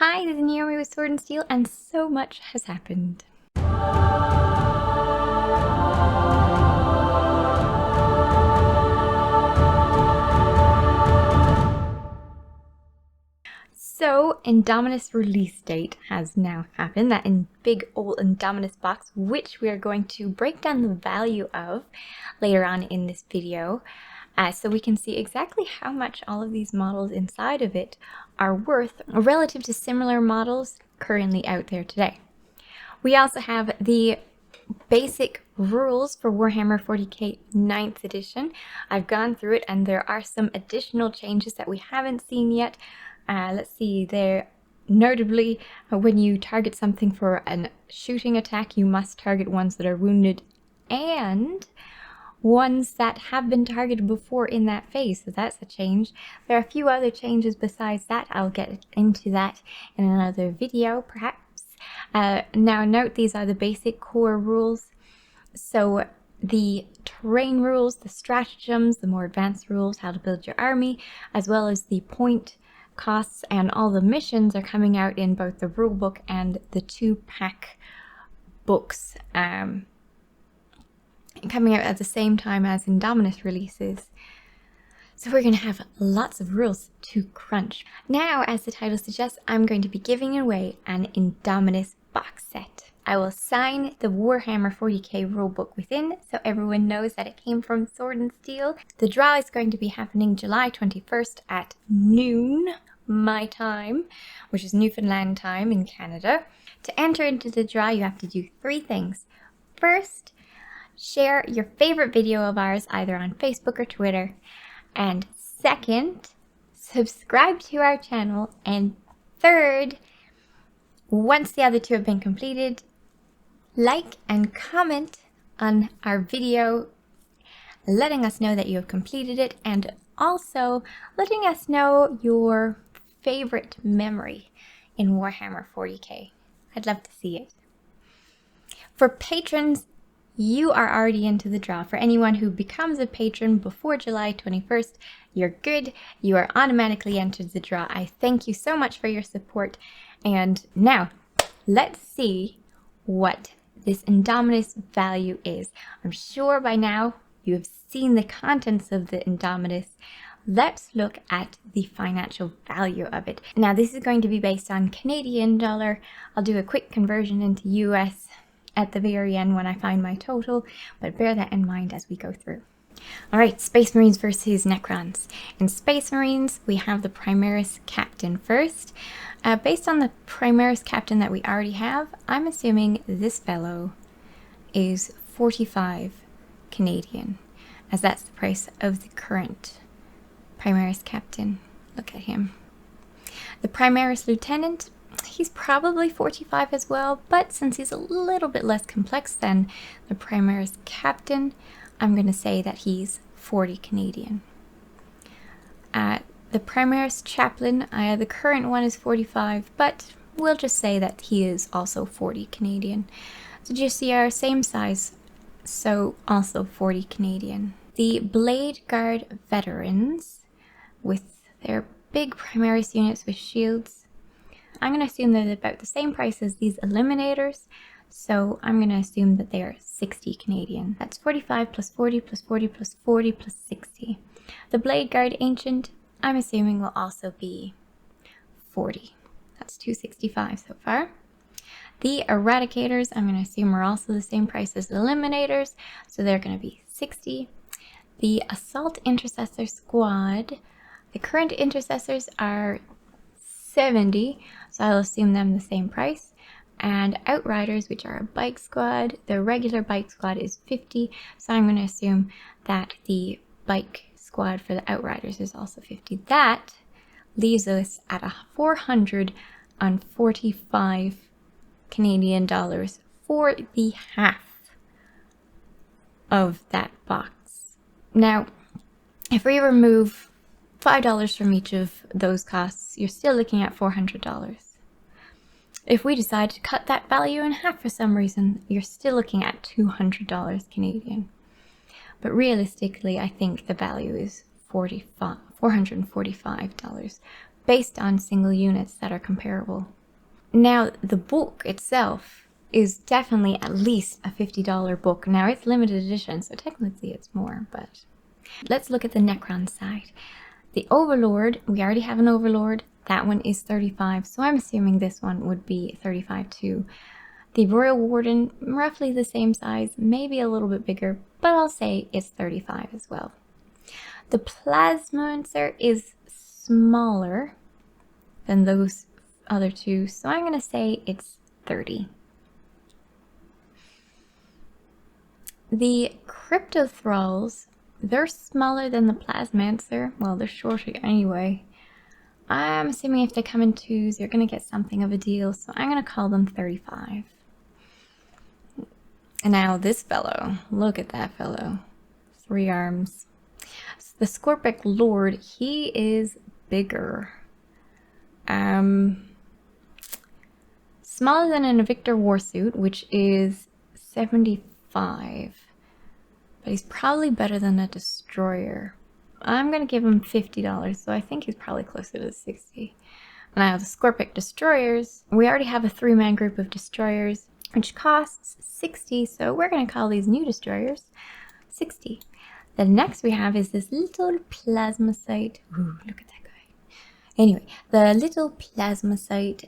Hi, this is Naomi with Sword and Steel, and so much has happened. So, Indomitus release date has now happened, that in big old Indomitus box, which we are going to break down the value of later on in this video, so we can see exactly how much all of these models inside of it are worth relative to similar models currently out there today. We also have the basic rules for Warhammer 40k 9th edition. I've gone through it and there are some additional changes that we haven't seen yet. Let's see, there notably when you target something for a shooting attack, you must target ones that are wounded and ones that have been targeted before in that phase, so that's a change. There are a few other changes besides that. I'll get into that in another video perhaps. Now note, these are the basic core rules. So the terrain rules, the stratagems, the more advanced rules, how to build your army, as well as the point costs and all the missions are coming out in both the rulebook and the 2-pack books, coming out at the same time as Indomitus releases. So we're going to have lots of rules to crunch. Now, as the title suggests, I'm going to be giving away an Indomitus box set. I will sign the Warhammer 40k rulebook within so everyone knows that it came from Sword and Steel. The draw is going to be happening July 21st at noon my time, which is Newfoundland time in Canada. To enter into the draw, you have to do 3 things. First, share your favorite video of ours either on Facebook or Twitter. And second, subscribe to our channel. And third, once the other 2 have been completed, like and comment on our video, letting us know that you have completed it, and also letting us know your favorite memory in Warhammer 40k. I'd love to see it. For patrons, you are already into the draw. For anyone who becomes a patron before July 21st, you're good. You are automatically entered the draw. I thank you so much for your support. And now, let's see what this Indomitus value is. I'm sure by now you have seen the contents of the Indomitus. Let's look at the financial value of it. Now, this is going to be based on Canadian dollar. I'll do a quick conversion into US at the very end when I find my total, but bear that in mind as we go through. Alright, Space Marines versus Necrons. In Space Marines, we have the Primaris Captain first. Based on the Primaris Captain that we already have, I'm assuming this fellow is 45 Canadian, as that's the price of the current Primaris Captain. Look at him. The Primaris Lieutenant, he's probably 45 as well, but since he's a little bit less complex than the Primaris Captain, I'm going to say that he's 40 Canadian. The Primaris Chaplain, the current one is 45, but we'll just say that he is also 40 Canadian. So just see our same size, so also 40 Canadian. The Blade Guard Veterans, with their big Primaris units with shields, I'm going to assume they're about the same price as these Eliminators, so I'm going to assume that they are 60 Canadian. That's 45 plus 40 plus 40 plus 40 plus 60. The Blade Guard Ancient, I'm assuming will also be 40. That's 265 so far. The Eradicators, I'm going to assume are also the same price as the Eliminators, so they're going to be 60. The Assault Intercessor Squad, the current Intercessors are 70, so I'll assume them the same price. And Outriders, which are a bike squad, the regular bike squad is 50, so I'm going to assume that the bike squad for the Outriders is also 50. That leaves us at 445 Canadian dollars for the half of that box. Now, if we remove $5 from each of those costs, you're still looking at $400. If we decide to cut that value in half for some reason, you're still looking at $200 Canadian. But realistically, I think the value is $445 based on single units that are comparable. Now, the book itself is definitely at least a $50 book. Now, it's limited edition, so technically it's more, but let's look at the Necron side. The Overlord, we already have an Overlord. That one is 35, so I'm assuming this one would be 35 too. The Royal Warden, roughly the same size, maybe a little bit bigger, but I'll say it's 35 as well. The Plasmancer is smaller than those other two, so I'm going to say it's 30. The Crypto Thralls, they're smaller than the Plasmancer. Well, they're shorter anyway. I'm assuming if they come in twos, you're going to get something of a deal, so I'm going to call them 35. And now this fellow, look at that fellow. 3 arms. The Scorpic Lord, he is bigger. Smaller than an Invictor Warsuit, which is 75. But he's probably better than a Destroyer. I'm going to give him $50, so I think he's probably closer to 60. Now, the Scorpic Destroyers, we already have a 3-man group of Destroyers, which costs 60, so we're going to call these new Destroyers 60. The next we have is this little Plasmacite. Ooh, look at that guy. Anyway, the little Plasmacite,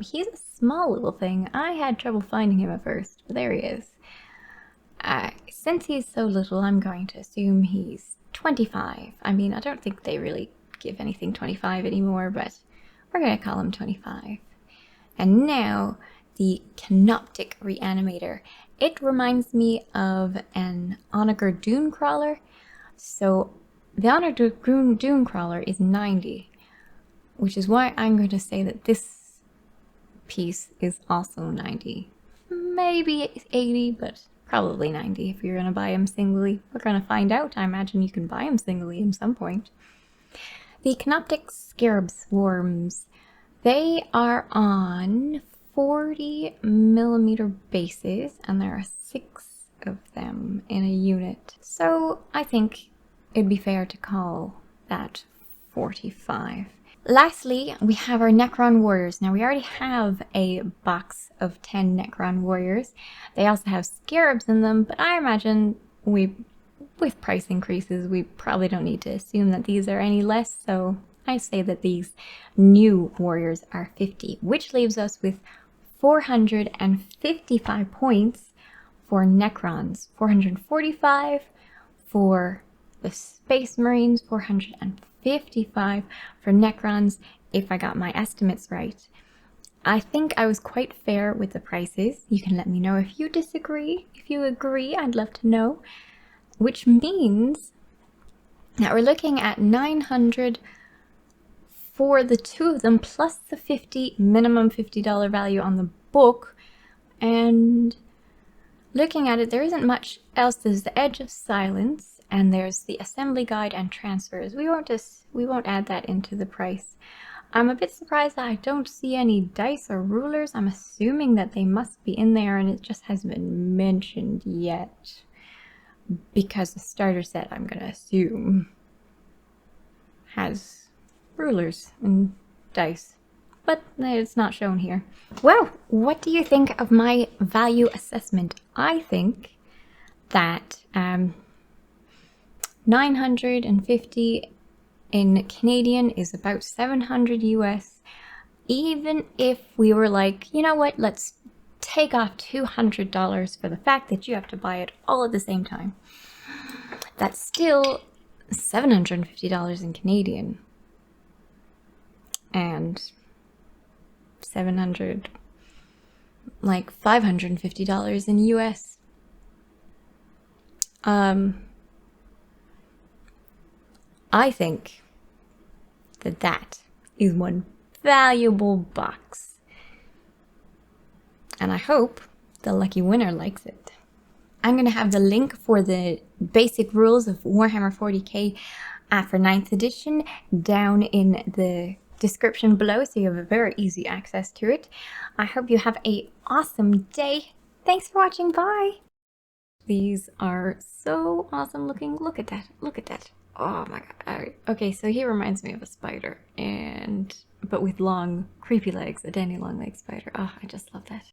he's a small little thing. I had trouble finding him at first, but there he is. Since he's so little, I'm going to assume he's 25. I mean, I don't think they really give anything 25 anymore, but we're going to call him 25. And now, the Canoptic Reanimator. It reminds me of an Onager Dunecrawler. So, the Onager Dunecrawler is 90, which is why I'm going to say that this piece is also 90. Maybe 80, but probably 90 if you're going to buy them singly. We're going to find out. I imagine you can buy them singly at some point. The Canoptic Scarab Swarms. They are on 40mm bases, and there are 6 of them in a unit. So I think it'd be fair to call that 45. Lastly, we have our Nekron Warriors. Now, we already have a box of 10 Nekron Warriors. They also have scarabs in them, but I imagine with price increases, we probably don't need to assume that these are any less, so I say that these new warriors are 50, which leaves us with 455 points for Necrons, 445 for the Space Marines, 455 for Necrons, if I got my estimates right. I think I was quite fair with the prices. You can let me know if you disagree. If you agree, I'd love to know. Which means that we're looking at 900 for the 2 of them, plus the minimum $50 value on the book. And looking at it, there isn't much else. There's the Edge of Silence, and there's the assembly guide and transfers. We won't add that into the price. I'm a bit surprised that I don't see any dice or rulers. I'm assuming that they must be in there, and it just hasn't been mentioned yet. Because the starter set, I'm gonna assume, has rulers and dice, but it's not shown here. Well, what do you think of my value assessment? I think that 950 in Canadian is about 700 US. Even if we were like, you know what, let's take off $200 for the fact that you have to buy it all at the same time. That's still $750 in Canadian. And $550 in US. I think that is one valuable box. And I hope the lucky winner likes it. I'm going to have the link for the basic rules of Warhammer 40k for 9th edition down in the description below, so you have a very easy access to it. I hope you have an awesome day. Thanks for watching. Bye. These are so awesome looking. Look at that. Look at that. Oh my god. Okay, so he reminds me of a spider, but with long, creepy legs, a danny long leg spider. Oh, I just love that.